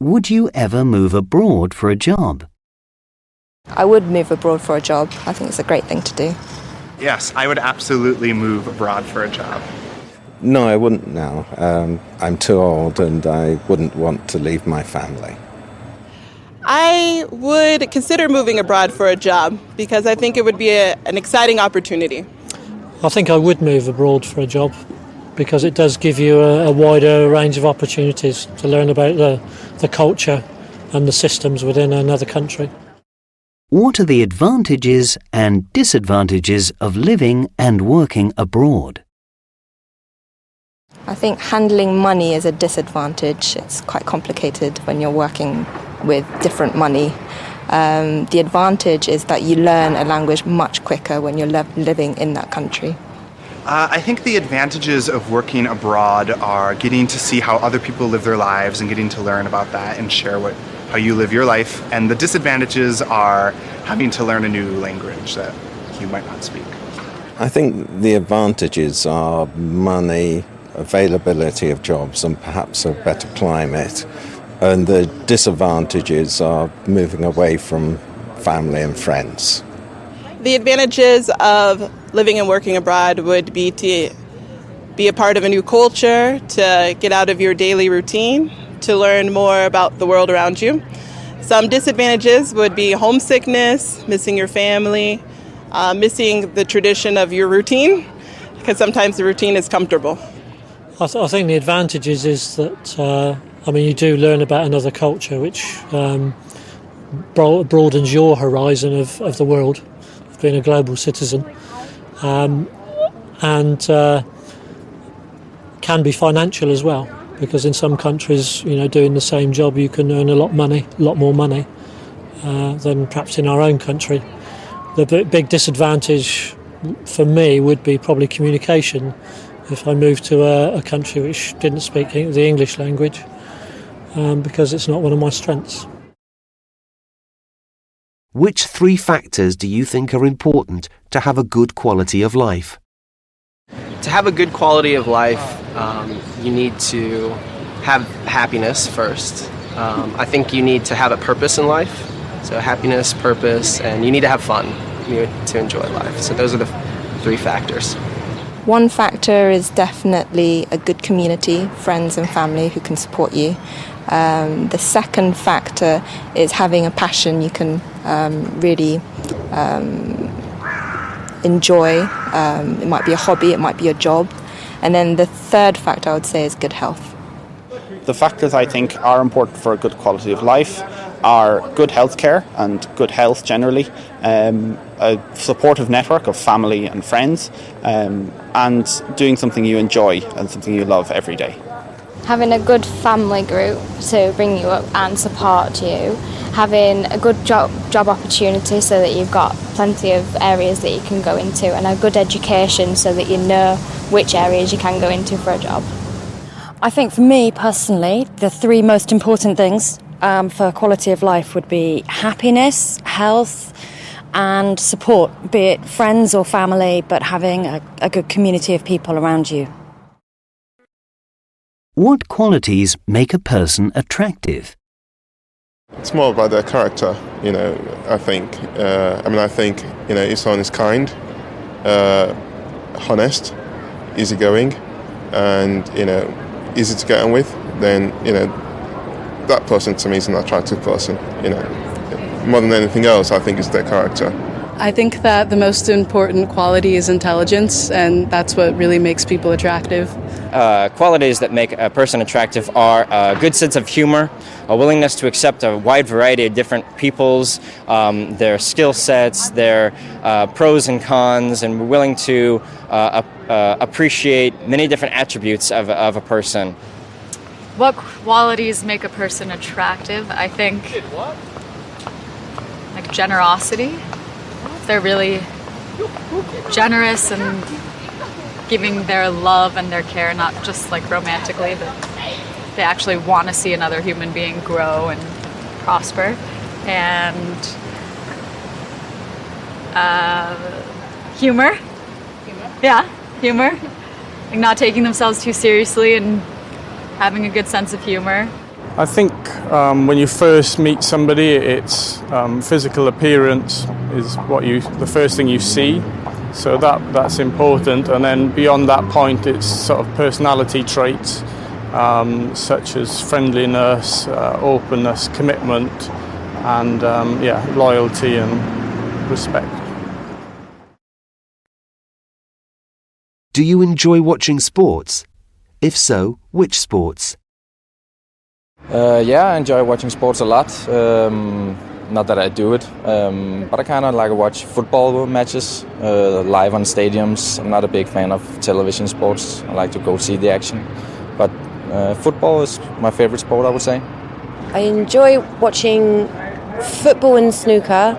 Would you ever move abroad for a job? I would move abroad for a job. I think it's a great thing to do. Yes, I would absolutely move abroad for a job. No, I wouldn't now. I'm too old and I wouldn't want to leave my family. I would consider moving abroad for a job because I think it would be an exciting opportunity. I think I would move abroad for a job because it does give you a wider range of opportunities to learn about the culture and the systems within another country. What are the advantages and disadvantages of living and working abroad? I think handling money is a disadvantage. It's quite complicated when you're working with different money. The advantage is that you learn a language much quicker when you're living in that country. I think the advantages of working abroad are getting to see how other people live their lives and getting to learn about that and share how you live your life. And the disadvantages are having to learn a new language that you might not speak. I think the advantages are money, availability of jobs and perhaps a better climate. And the disadvantages are moving away from family and friends. The advantages of living and working abroad would be to be a part of a new culture, to get out of your daily routine, to learn more about the world around you. Some disadvantages would be homesickness, missing your family, missing the tradition of your routine, because sometimes the routine is comfortable. I think the advantages is that you do learn about another culture, which broadens your horizon of the world, of being a global citizen, and can be financial as well, because in some countries, doing the same job, you can earn a lot more money than perhaps in our own country. The big disadvantage for me would be probably communication. If I moved to a country which didn't speak the English language, because it's not one of my strengths. Which 3 factors do you think are important to have a good quality of life? To have a good quality of life, you need to have happiness first. I think you need to have a purpose in life. So happiness, purpose, and you need to have fun to enjoy life. So those are the 3 factors. One factor is definitely a good community, friends and family who can support you. The second factor is having a passion you can really enjoy. It might be a hobby, it might be a job. And then the third factor I would say is good health. The factors I think are important for a good quality of life are good health care and good health generally, a supportive network of family and friends, and doing something you enjoy and something you love every day. Having a good family group to bring you up and support you, having a good job opportunity so that you've got plenty of areas that you can go into, and a good education so that you know which areas you can go into for a job. I think for me personally, the 3 most important things for quality of life would be happiness, health and support, be it friends or family, but having a good community of people around you. What qualities make a person attractive? It's more about their character, I think. I think, if someone is kind, honest, easygoing, and, easy to get on with, then, that person to me is an attractive person, More than anything else, I think it's their character. I think that the most important quality is intelligence, and that's what really makes people attractive. Qualities that make a person attractive are a good sense of humor, a willingness to accept a wide variety of different peoples, their skill sets, their pros and cons, and willing to appreciate many different attributes of a person. What qualities make a person attractive? I think like generosity. They're really generous and giving their love and their care, not just like romantically, but they actually want to see another human being grow and prosper. And humor. Yeah, humor. Like not taking themselves too seriously and having a good sense of humor. I think when you first meet somebody, it's physical appearance is the first thing you see. So that's important, and then beyond that point, it's sort of personality traits such as friendliness, openness, commitment, and loyalty and respect. Do you enjoy watching sports? If so, which sports? I enjoy watching sports a lot. Not that I do it, but I kind of like to watch football matches live on stadiums. I'm not a big fan of television sports. I like to go see the action. But football is my favorite sport, I would say. I enjoy watching football and snooker.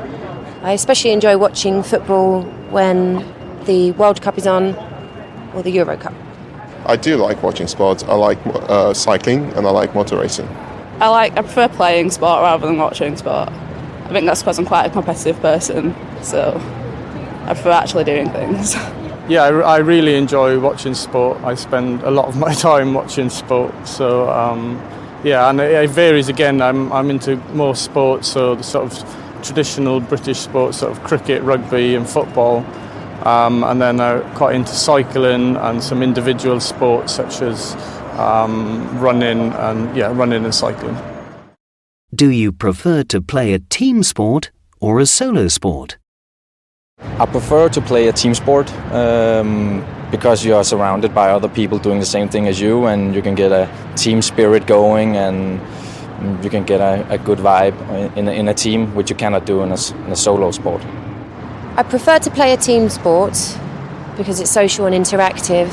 I especially enjoy watching football when the World Cup is on or the Euro Cup. I do like watching sports. I like cycling and I like motor racing. I prefer playing sport rather than watching sport. I think that's because I'm quite a competitive person, so I prefer actually doing things. Yeah, I really enjoy watching sport. I spend a lot of my time watching sport. So and it varies again. I'm into more sports, so the sort of traditional British sports, sort of cricket, rugby and football. And then I'm quite into cycling and some individual sports such as running and cycling. Do you prefer to play a team sport or a solo sport? I prefer to play a team sport because you are surrounded by other people doing the same thing as you, and you can get a team spirit going, and you can get a good vibe in a team, which you cannot do in a solo sport. I prefer to play a team sport because it's social and interactive,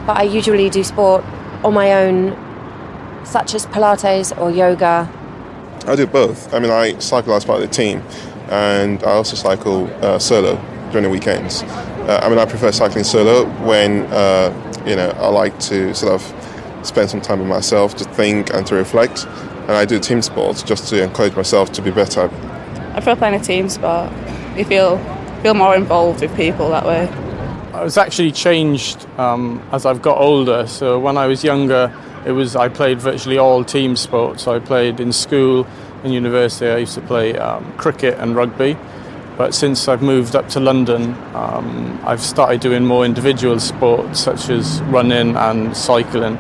but I usually do sport on my own, such as Pilates or yoga. I do both. I mean, I cycle as part of the team, and I also cycle solo during the weekends. I prefer cycling solo when I like to sort of spend some time with myself to think and to reflect. And I do team sports just to encourage myself to be better. I prefer playing a team sport. You feel more involved with people that way. It's actually changed as I've got older. So when I was younger, I played virtually all team sports. So I played in school and university. I used to play cricket and rugby. But since I've moved up to London, I've started doing more individual sports such as running and cycling.